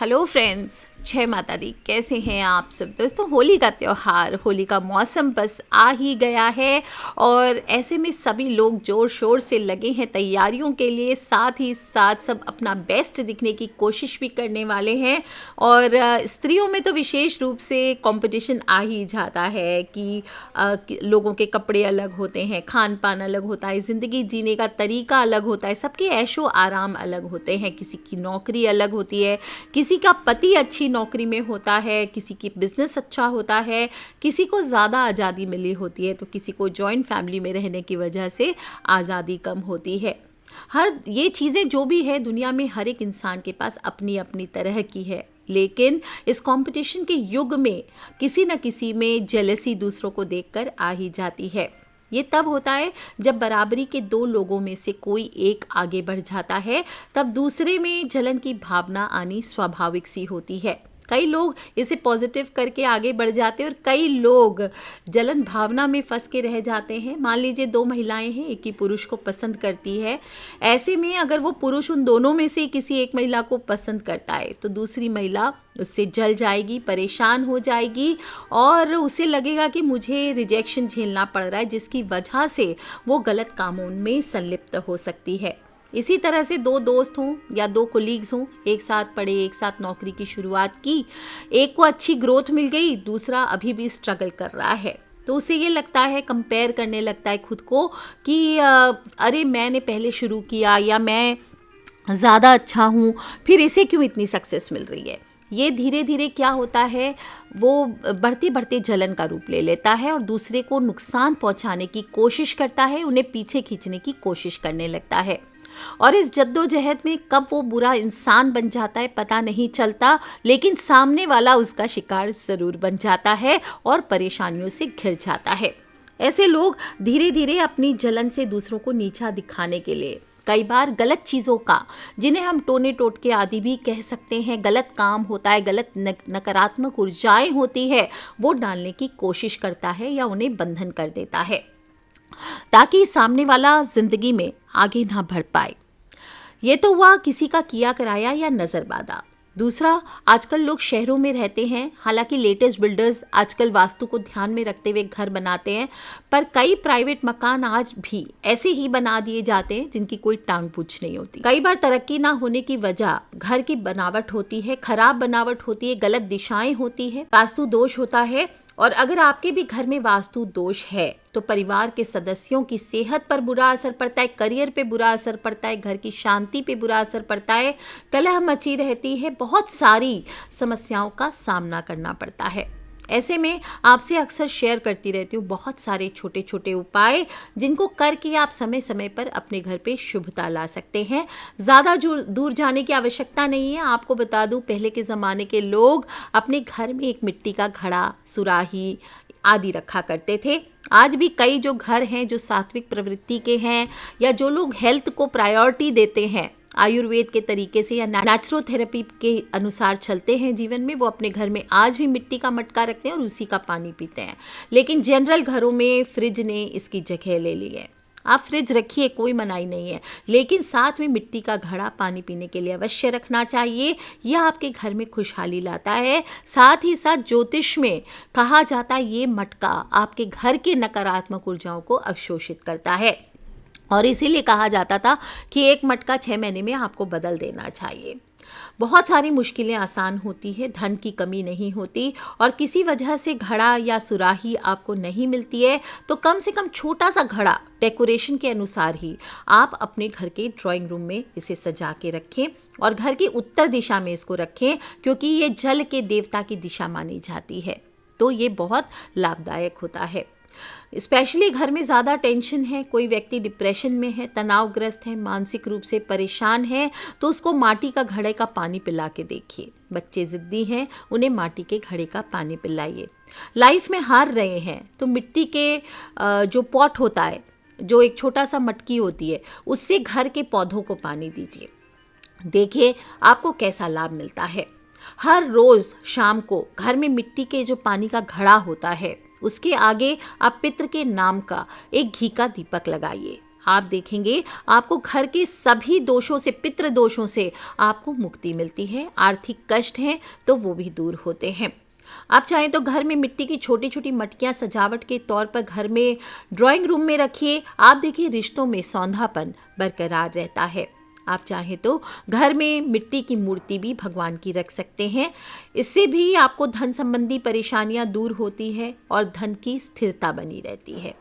Hello friends, जय माता दी। कैसे हैं आप सब दोस्तों। होली का त्यौहार, होली का मौसम बस आ ही गया है और ऐसे में सभी लोग जोर शोर से लगे हैं तैयारियों के लिए। साथ ही साथ सब अपना बेस्ट दिखने की कोशिश भी करने वाले हैं और स्त्रियों में तो विशेष रूप से कंपटीशन आ ही जाता है कि लोगों के कपड़े अलग होते हैं, खान पान अलग होता है, ज़िंदगी जीने का तरीका अलग होता है, सबके ऐशो आराम अलग होते हैं। किसी की नौकरी अलग होती है, किसी का पति अच्छी नौकरी में होता है, किसी की बिजनेस अच्छा होता है, किसी को ज़्यादा आज़ादी मिली होती है तो किसी को जॉइंट फैमिली में रहने की वजह से आज़ादी कम होती है। हर ये चीज़ें जो भी है दुनिया में हर एक इंसान के पास अपनी अपनी तरह की है, लेकिन इस कंपटीशन के युग में किसी न किसी में जेलसी दूसरों को देखकर आ ही जाती है। ये तब होता है जब बराबरी के दो लोगों में से कोई एक आगे बढ़ जाता है, तब दूसरे में जलन की भावना आनी स्वाभाविक सी होती है। कई लोग इसे पॉजिटिव करके आगे बढ़ जाते हैं और कई लोग जलन भावना में फंस के रह जाते हैं। मान लीजिए दो महिलाएं हैं, एक ही पुरुष को पसंद करती है। ऐसे में अगर वो पुरुष उन दोनों में से किसी एक महिला को पसंद करता है तो दूसरी महिला उससे जल जाएगी, परेशान हो जाएगी और उसे लगेगा कि मुझे रिजेक्शन झेलना पड़ रहा है, जिसकी वजह से वो गलत कामों में संलिप्त हो सकती है। इसी तरह से दो दोस्त हों या दो कोलीग्स हों, एक साथ पढ़े, एक साथ नौकरी की शुरुआत की, एक को अच्छी ग्रोथ मिल गई, दूसरा अभी भी स्ट्रगल कर रहा है, तो उसे ये लगता है, कंपेयर करने लगता है खुद को कि अरे मैंने पहले शुरू किया या मैं ज़्यादा अच्छा हूँ, फिर इसे क्यों इतनी सक्सेस मिल रही है। ये धीरे धीरे क्या होता है, वो बढ़ते बढ़ते जलन का रूप ले लेता है और दूसरे को नुकसान पहुँचाने की कोशिश करता है, उन्हें पीछे खींचने की कोशिश करने लगता है। और इस जद्दोजहद में कब वो बुरा इंसान बन जाता है पता नहीं चलता, लेकिन सामने वाला उसका शिकार ज़रूर बन जाता है और परेशानियों से घिर जाता है। ऐसे लोग धीरे धीरे अपनी जलन से दूसरों को नीचा दिखाने के लिए कई बार गलत चीज़ों का, जिन्हें हम टोने टोटके आदि भी कह सकते हैं, गलत काम होता है, गलत नकारात्मक ऊर्जाएं होती है, वो डालने की कोशिश करता है या उन्हें बंधन कर देता है ताकि सामने वाला जिंदगी में आगे ना बढ़ पाए। ये तो हुआ किसी का किया कराया या नजर बाधा। दूसरा, आजकल लोग शहरों में रहते हैं, हालांकि लेटेस्ट बिल्डर्स आजकल वास्तु को ध्यान में रखते हुए घर बनाते हैं, पर कई प्राइवेट मकान आज भी ऐसे ही बना दिए जाते हैं जिनकी कोई टांग पूछ नहीं होती। कई बार तरक्की ना होने की वजह घर की बनावट होती है, खराब बनावट होती है, गलत दिशाएं होती है, वास्तु दोष होता है। और अगर आपके भी घर में वास्तु दोष है तो परिवार के सदस्यों की सेहत पर बुरा असर पड़ता है, करियर पे बुरा असर पड़ता है, घर की शांति पे बुरा असर पड़ता है, कलह मची रहती है, बहुत सारी समस्याओं का सामना करना पड़ता है। ऐसे में आपसे अक्सर शेयर करती रहती हूँ बहुत सारे छोटे छोटे उपाय, जिनको करके आप समय समय पर अपने घर पे शुभता ला सकते हैं। ज़्यादा दूर जाने की आवश्यकता नहीं है। आपको बता दूँ, पहले के ज़माने के लोग अपने घर में एक मिट्टी का घड़ा, सुराही आदि रखा करते थे। आज भी कई जो घर हैं जो सात्विक प्रवृत्ति के हैं या जो लोग हेल्थ को प्रायोरिटी देते हैं, आयुर्वेद के तरीके से या नेचुरोथेरेपी के अनुसार चलते हैं जीवन में, वो अपने घर में आज भी मिट्टी का मटका रखते हैं और उसी का पानी पीते हैं। लेकिन जनरल घरों में फ्रिज ने इसकी जगह ले ली है। आप फ्रिज रखिए, कोई मनाही नहीं है, लेकिन साथ में मिट्टी का घड़ा पानी पीने के लिए अवश्य रखना चाहिए। यह आपके घर में खुशहाली लाता है। साथ ही साथ ज्योतिष में कहा जाता है ये मटका आपके घर के नकारात्मक ऊर्जाओं को अवशोषित करता है और इसीलिए कहा जाता था कि एक मटका 6 महीने में आपको बदल देना चाहिए। बहुत सारी मुश्किलें आसान होती है, धन की कमी नहीं होती और किसी वजह से घड़ा या सुराही आपको नहीं मिलती है तो कम से कम छोटा सा घड़ा डेकोरेशन के अनुसार ही आप अपने घर के ड्राइंग रूम में इसे सजा के रखें और घर की उत्तर दिशा में इसको रखें, क्योंकि ये जल के देवता की दिशा मानी जाती है, तो ये बहुत लाभदायक होता है। स्पेशली घर में ज़्यादा टेंशन है, कोई व्यक्ति डिप्रेशन में है, तनावग्रस्त है, मानसिक रूप से परेशान है, तो उसको माटी का घड़े का पानी पिला के देखिए। बच्चे ज़िद्दी हैं, उन्हें माटी के घड़े का पानी पिलाइए। लाइफ में हार रहे हैं तो मिट्टी के जो पॉट होता है, जो एक छोटा सा मटकी होती है, उससे घर के पौधों को पानी दीजिए। देखिए आपको कैसा लाभ मिलता है। हर रोज़ शाम को घर में मिट्टी के जो पानी का घड़ा होता है उसके आगे आप पितृ के नाम का एक घी का दीपक लगाइए। आप देखेंगे आपको घर के सभी दोषों से, पितृ दोषों से आपको मुक्ति मिलती है। आर्थिक कष्ट हैं तो वो भी दूर होते हैं। आप चाहें तो घर में मिट्टी की छोटी छोटी मटकियां सजावट के तौर पर घर में ड्राइंग रूम में रखिए। आप देखिए रिश्तों में सौंधापन बरकरार रहता है। आप चाहें तो घर में मिट्टी की मूर्ति भी भगवान की रख सकते हैं। इससे भी आपको धन संबंधी परेशानियां दूर होती है और धन की स्थिरता बनी रहती है।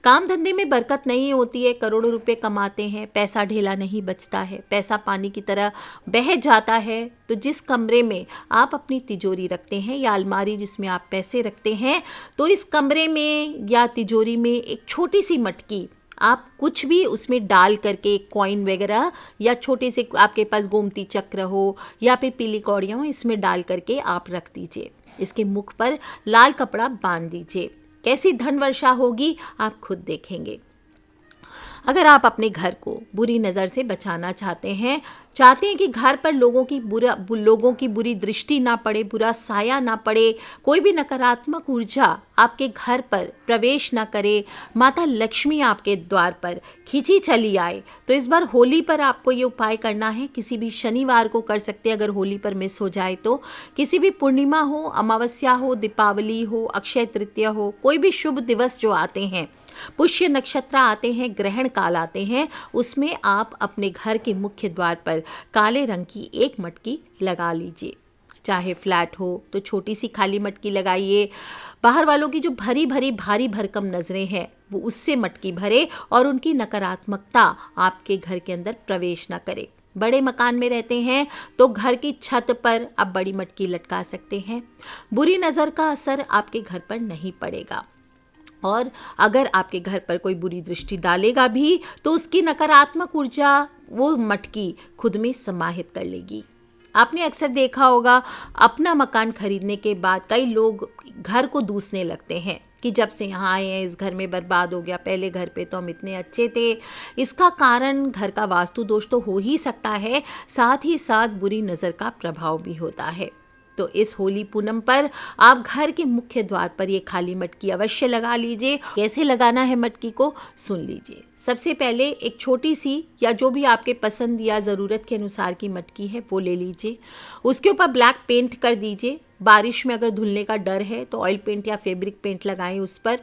काम धंधे में बरकत नहीं होती है, करोड़ों रुपए कमाते हैं, पैसा ढेला नहीं बचता है, पैसा पानी की तरह बह जाता है। तो जिस कमरे में आप अपनी तिजोरी रखते हैं या अलमारी जिसमें आप पैसे रखते हैं, तो इस कमरे में या तिजोरी में एक छोटी सी मटकी आप कुछ भी उसमें डाल करके, कॉइन वगैरह या छोटे से आपके पास गोमती चक्र हो या फिर पीली कौड़ियाँ हो, इसमें डाल करके आप रख दीजिए। इसके मुख पर लाल कपड़ा बांध दीजिए। कैसी धन वर्षा होगी आप खुद देखेंगे। अगर आप अपने घर को बुरी नज़र से बचाना चाहते हैं कि घर पर लोगों की बुरी दृष्टि ना पड़े, बुरा साया ना पड़े, कोई भी नकारात्मक ऊर्जा आपके घर पर प्रवेश ना करे, माता लक्ष्मी आपके द्वार पर खींची चली आए, तो इस बार होली पर आपको ये उपाय करना है। किसी भी शनिवार को कर सकते हैं, अगर होली पर मिस हो जाए तो। किसी भी पूर्णिमा हो, अमावस्या हो, दीपावली हो, अक्षय तृतीया हो, कोई भी शुभ दिवस जो आते हैं, पुष्य नक्षत्र आते हैं, ग्रहण काल आते हैं, उसमें आप अपने घर के मुख्य द्वार पर काले रंग की एक मटकी लगा लीजिए। चाहे फ्लैट हो तो छोटी सी खाली मटकी लगाइए। बाहर वालों की जो भरी भरी भारी भरकम नज़रें हैं वो उससे मटकी भरे और उनकी नकारात्मकता आपके घर के अंदर प्रवेश ना करे। बड़े मकान में रहते हैं तो घर की छत पर आप बड़ी मटकी लटका सकते हैं। बुरी नज़र का असर आपके घर पर नहीं पड़ेगा। और अगर आपके घर पर कोई बुरी दृष्टि डालेगा भी तो उसकी नकारात्मक ऊर्जा वो मटकी खुद में समाहित कर लेगी। आपने अक्सर देखा होगा, अपना मकान खरीदने के बाद कई लोग घर को दूसने लगते हैं कि जब से यहाँ आए हैं इस घर में बर्बाद हो गया, पहले घर पे तो हम इतने अच्छे थे। इसका कारण घर का वास्तु दोष तो हो ही सकता है, साथ ही साथ बुरी नज़र का प्रभाव भी होता है। तो इस होली पूनम पर आप घर के मुख्य द्वार पर ये खाली मटकी अवश्य लगा लीजिए। कैसे लगाना है मटकी को सुन लीजिए। सबसे पहले एक छोटी सी या जो भी आपके पसंद या ज़रूरत के अनुसार की मटकी है वो ले लीजिए। उसके ऊपर ब्लैक पेंट कर दीजिए। बारिश में अगर धुलने का डर है तो ऑयल पेंट या फैब्रिक पेंट लगाएं उस पर।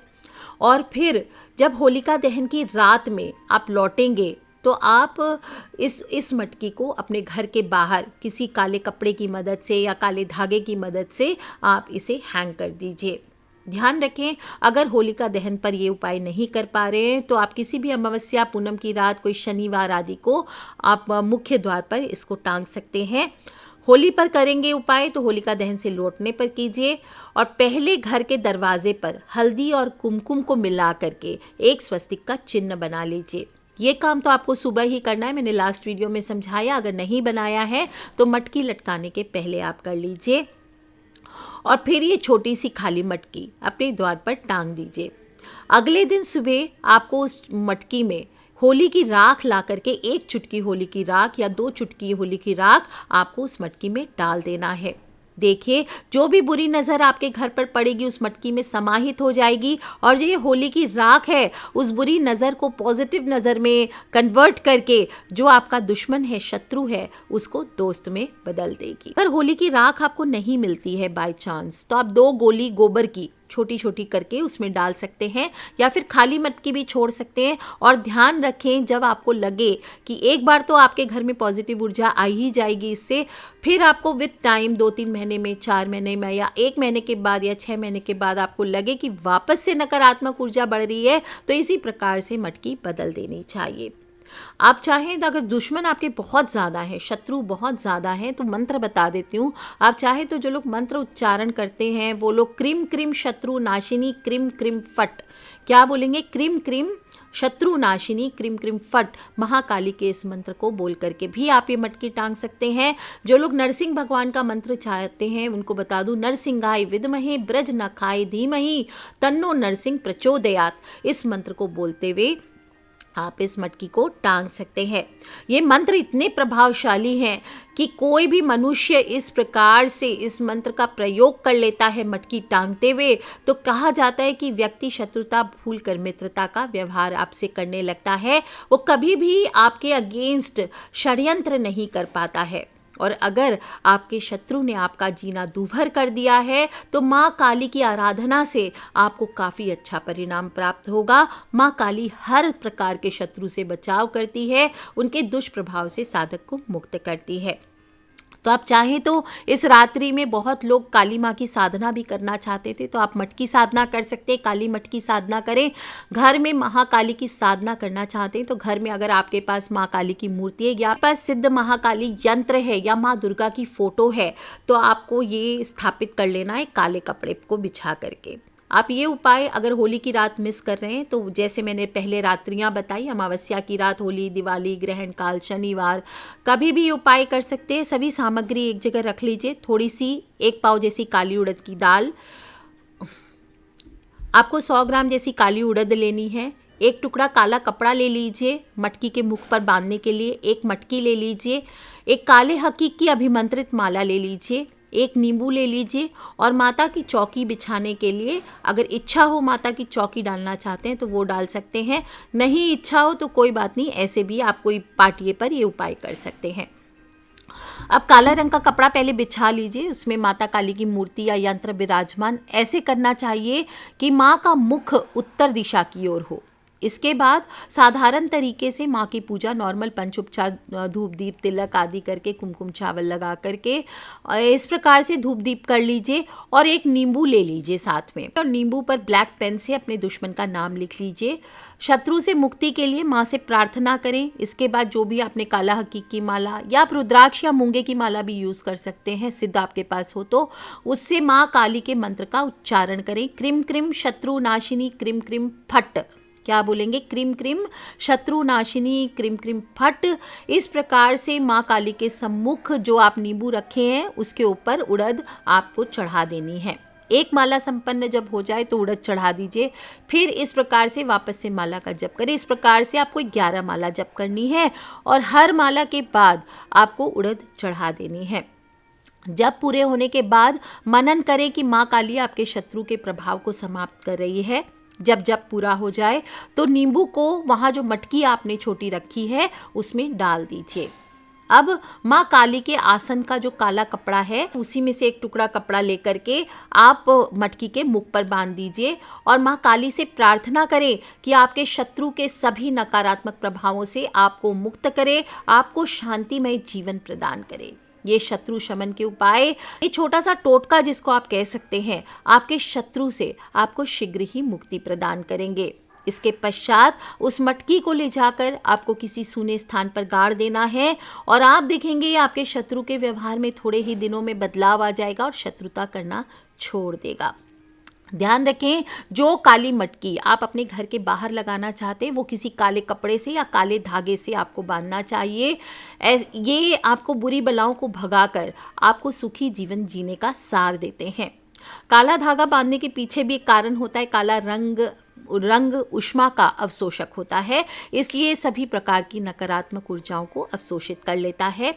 और फिर जब होलिका दहन की रात में आप लौटेंगे तो आप इस मटकी को अपने घर के बाहर किसी काले कपड़े की मदद से या काले धागे की मदद से आप इसे हैंग कर दीजिए। ध्यान रखें, अगर होलिका दहन पर ये उपाय नहीं कर पा रहे हैं तो आप किसी भी अमावस्या पूनम की रात, कोई शनिवार आदि को आप मुख्य द्वार पर इसको टांग सकते हैं। होली पर करेंगे उपाय तो होलिका दहन से लौटने पर कीजिए और पहले घर के दरवाजे पर हल्दी और कुमकुम को मिला करके एक स्वस्तिक का चिन्ह बना लीजिए। ये काम तो आपको सुबह ही करना है, मैंने लास्ट वीडियो में समझाया। अगर नहीं बनाया है तो मटकी लटकाने के पहले आप कर लीजिए और फिर ये छोटी सी खाली मटकी अपने द्वार पर टांग दीजिए। अगले दिन सुबह आपको उस मटकी में होली की राख ला करके, एक चुटकी होली की राख या 2 चुटकी होली की राख आपको उस मटकी में डाल देना है। देखिए, जो भी बुरी नज़र आपके घर पर पड़ेगी उस मटकी में समाहित हो जाएगी और जो ये होली की राख है उस बुरी नज़र को पॉजिटिव नज़र में कन्वर्ट करके जो आपका दुश्मन है, शत्रु है, उसको दोस्त में बदल देगी। अगर होली की राख आपको नहीं मिलती है बाय चांस तो आप 2 गोली गोबर की छोटी छोटी करके उसमें डाल सकते हैं या फिर खाली मटकी भी छोड़ सकते हैं। और ध्यान रखें, जब आपको लगे कि एक बार तो आपके घर में पॉजिटिव ऊर्जा आ ही जाएगी इससे, फिर आपको विद टाइम 2-3 महीने में, 4 महीने में या 1 महीने के बाद या 6 महीने के बाद आपको लगे कि वापस से नकारात्मक ऊर्जा बढ़ रही है तो इसी प्रकार से मटकी बदल देनी चाहिए। आप चाहें तो अगर दुश्मन आपके बहुत ज़्यादा है, शत्रु बहुत ज़्यादा है, तो मंत्र बता देती हूँ। आप चाहे तो जो लोग मंत्र उच्चारण करते हैं वो लोग क्रीम क्रीम शत्रु नाशिनी क्रीम क्रीम फट, क्या बोलेंगे? क्रीम क्रीम शत्रु नाशिनी क्रीम क्रीम फट महाकाली के इस मंत्र को बोल करके भी आप ये मटकी टांग सकते हैं। जो लोग नरसिंह भगवान का मंत्र चाहते हैं उनको बता दूं, नरसिंहाय विद्महे ब्रज नखाय धीमहि तन्नो नरसिंह प्रचोदयात। इस मंत्र को बोलते हुए आप इस मटकी को टांग सकते हैं। ये मंत्र इतने प्रभावशाली हैं कि कोई भी मनुष्य इस प्रकार से इस मंत्र का प्रयोग कर लेता है मटकी टांगते हुए, तो कहा जाता है कि व्यक्ति शत्रुता भूलकर मित्रता का व्यवहार आपसे करने लगता है। वो कभी भी आपके अगेंस्ट षड्यंत्र नहीं कर पाता है। और अगर आपके शत्रु ने आपका जीना दूभर कर दिया है तो माँ काली की आराधना से आपको काफ़ी अच्छा परिणाम प्राप्त होगा। माँ काली हर प्रकार के शत्रु से बचाव करती है, उनके दुष्प्रभाव से साधक को मुक्त करती है। तो आप चाहें तो इस रात्रि में बहुत लोग काली माँ की साधना भी करना चाहते थे, तो आप मटकी साधना कर सकते हैं, काली मट की साधना करें। घर में महाकाली की साधना करना चाहते हैं तो घर में अगर आपके पास माँ काली की मूर्ति है या आपके पास सिद्ध महाकाली यंत्र है या माँ दुर्गा की फोटो है, तो आपको ये स्थापित कर लेना है काले कपड़े को बिछा करके। आप ये उपाय अगर होली की रात मिस कर रहे हैं तो जैसे मैंने पहले रात्रियां बताई, अमावस्या की रात, होली, दिवाली, ग्रहण काल, शनिवार, कभी भी उपाय कर सकते हैं। सभी सामग्री एक जगह रख लीजिए। थोड़ी सी 1 पाव जैसी काली उड़द की दाल, आपको 100 ग्राम जैसी काली उड़द लेनी है। 1 टुकड़ा काला कपड़ा ले लीजिए मटकी के मुख पर बांधने के लिए। 1 मटकी ले लीजिए। 1 काले हकीक की अभिमंत्रित माला ले लीजिए। 1 नींबू ले लीजिए। और माता की चौकी बिछाने के लिए अगर इच्छा हो माता की चौकी डालना चाहते हैं तो वो डाल सकते हैं, नहीं इच्छा हो तो कोई बात नहीं, ऐसे भी आप कोई पाटिये पर ये उपाय कर सकते हैं। अब काला रंग का कपड़ा पहले बिछा लीजिए, उसमें माता काली की मूर्ति या यंत्र विराजमान ऐसे करना चाहिए कि माँ का मुख उत्तर दिशा की ओर हो। इसके बाद साधारण तरीके से माँ की पूजा नॉर्मल पंचोपचार, धूप दीप तिलक आदि करके, कुमकुम चावल लगा करके इस प्रकार से धूप दीप कर लीजिए। और 1 नींबू ले लीजिए साथ में, और नींबू पर ब्लैक पेन से अपने दुश्मन का नाम लिख लीजिए। शत्रु से मुक्ति के लिए माँ से प्रार्थना करें। इसके बाद जो भी आपने काला हकीक की माला या आप रुद्राक्ष या मूंगे की माला भी यूज़ कर सकते हैं, सिद्ध आपके पास हो तो, उससे माँ काली के मंत्र का उच्चारण करें। क्रीम क्रीम शत्रु नाशिनी क्रीम क्रीम फट। क्या बोलेंगे? क्रीम क्रीम शत्रु नाशिनी क्रीम क्रीम फट। इस प्रकार से माँ काली के सम्मुख जो आप नींबू रखे हैं उसके ऊपर उड़द आपको चढ़ा देनी है। 1 माला संपन्न जब हो जाए तो उड़द चढ़ा दीजिए। फिर इस प्रकार से वापस से माला का जप करें। इस प्रकार से आपको 11 माला जप करनी है और हर माला के बाद आपको उड़द चढ़ा देनी है। जब पूरे होने के बाद मनन करें कि माँ काली आपके शत्रु के प्रभाव को समाप्त कर रही है। जब जब पूरा हो जाए तो नींबू को वहाँ जो मटकी आपने छोटी रखी है उसमें डाल दीजिए। अब माँ काली के आसन का जो काला कपड़ा है उसी में से 1 टुकड़ा कपड़ा लेकर के आप मटकी के मुख पर बांध दीजिए और माँ काली से प्रार्थना करें कि आपके शत्रु के सभी नकारात्मक प्रभावों से आपको मुक्त करे, आपको शांतिमय जीवन प्रदान करे। ये शत्रु शमन के उपाय, ये छोटा सा टोटका जिसको आप कह सकते हैं, आपके शत्रु से आपको शीघ्र ही मुक्ति प्रदान करेंगे। इसके पश्चात उस मटकी को ले जाकर आपको किसी सूने स्थान पर गाड़ देना है और आप देखेंगे आपके शत्रु के व्यवहार में थोड़े ही दिनों में बदलाव आ जाएगा और शत्रुता करना छोड़ देगा। ध्यान रखें, जो काली मटकी आप अपने घर के बाहर लगाना चाहते हैं वो किसी काले कपड़े से या काले धागे से आपको बांधना चाहिए। ये आपको बुरी बलाओं को भगाकर आपको सुखी जीवन जीने का सार देते हैं। काला धागा बांधने के पीछे भी एक कारण होता है। काला रंग ऊष्मा का अवशोषक होता है, इसलिए सभी प्रकार की नकारात्मक ऊर्जाओं को अवशोषित कर लेता है।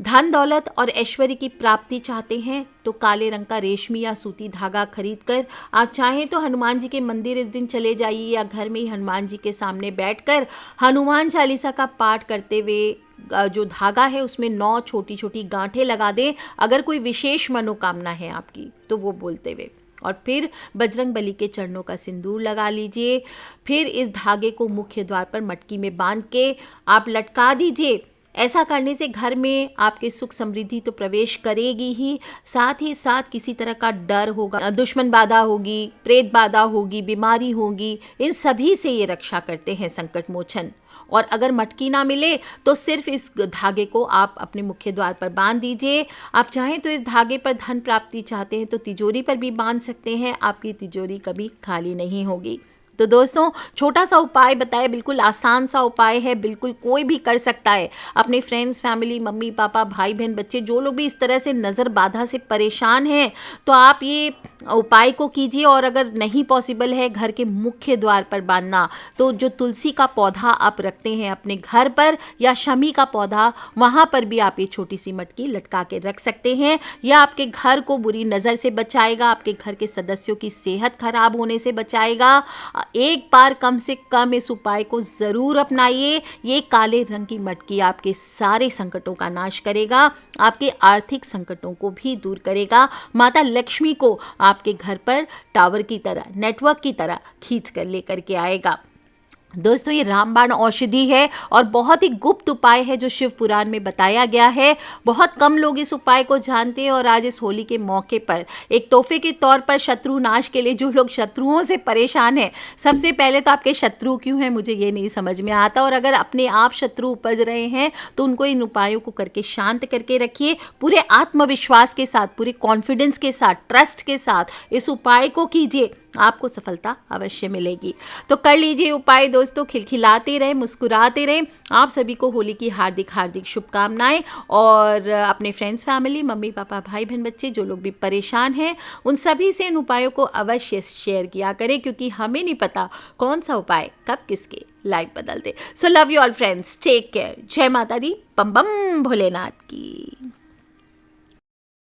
धन दौलत और ऐश्वर्य की प्राप्ति चाहते हैं तो काले रंग का रेशमी या सूती धागा खरीद कर आप चाहें तो हनुमान जी के मंदिर इस दिन चले जाइए या घर में ही हनुमान जी के सामने बैठकर हनुमान चालीसा का पाठ करते हुए जो धागा है उसमें 9 छोटी छोटी गांठें लगा दें। अगर कोई विशेष मनोकामना है आपकी तो वो बोलते हुए, और फिर बजरंग बली के चरणों का सिंदूर लगा लीजिए। फिर इस धागे को मुख्य द्वार पर मटकी में बांध के आप लटका दीजिए। ऐसा करने से घर में आपके सुख समृद्धि तो प्रवेश करेगी ही साथ किसी तरह का डर होगा, दुश्मन बाधा होगी, प्रेत बाधा होगी, बीमारी होगी, इन सभी से ये रक्षा करते हैं संकट मोचन। और अगर मटकी ना मिले तो सिर्फ इस धागे को आप अपने मुख्य द्वार पर बांध दीजिए। आप चाहें तो इस धागे पर धन प्राप्ति चाहते हैं तो तिजोरी पर भी बांध सकते हैं, आपकी तिजोरी कभी खाली नहीं होगी। तो दोस्तों, छोटा सा उपाय बताया, बिल्कुल आसान सा उपाय है, बिल्कुल कोई भी कर सकता है। अपने फ्रेंड्स, फैमिली, मम्मी पापा, भाई बहन, बच्चे, जो लोग भी इस तरह से नज़र बाधा से परेशान हैं तो आप ये उपाय को कीजिए। और अगर नहीं पॉसिबल है घर के मुख्य द्वार पर बांधना, तो जो तुलसी का पौधा आप रखते हैं अपने घर पर या शमी का पौधा, वहाँ पर भी आप ये छोटी सी मटकी लटका के रख सकते हैं। यह आपके घर को बुरी नज़र से बचाएगा, आपके घर के सदस्यों की सेहत खराब होने से बचाएगा। एक बार कम से कम इस उपाय को ज़रूर अपनाइए। ये काले रंग की मटकी आपके सारे संकटों का नाश करेगा, आपके आर्थिक संकटों को भी दूर करेगा, माता लक्ष्मी को आपके घर पर टावर की तरह, नेटवर्क की तरह खींच कर लेकर के आएगा। दोस्तों, ये रामबाण औषधि है और बहुत ही गुप्त उपाय है जो शिव पुराण में बताया गया है। बहुत कम लोग इस उपाय को जानते हैं और आज इस होली के मौके पर एक तोहफे के तौर पर शत्रु नाश के लिए, जो लोग शत्रुओं से परेशान हैं, सबसे पहले तो आपके शत्रु क्यों हैं मुझे ये नहीं समझ में आता, और अगर अपने आप शत्रु उपज रहे हैं तो उनको इन उपायों को करके शांत करके रखिए। पूरे आत्मविश्वास के साथ, पूरे कॉन्फिडेंस के साथ, ट्रस्ट के साथ इस उपाय को कीजिए, आपको सफलता अवश्य मिलेगी। तो कर लीजिए उपाय दोस्तों, खिलखिलाते रहें, मुस्कुराते रहें। आप सभी को होली की हार्दिक हार्दिक शुभकामनाएं। और अपने फ्रेंड्स, फैमिली, मम्मी पापा, भाई बहन, बच्चे, जो लोग भी परेशान हैं, उन सभी से इन उपायों को अवश्य शेयर किया करें, क्योंकि हमें नहीं पता कौन सा उपाय कब किसके लाइफ बदल दे। So love you all friends, take care. जय माता दी, बम बम भोलेनाथ की।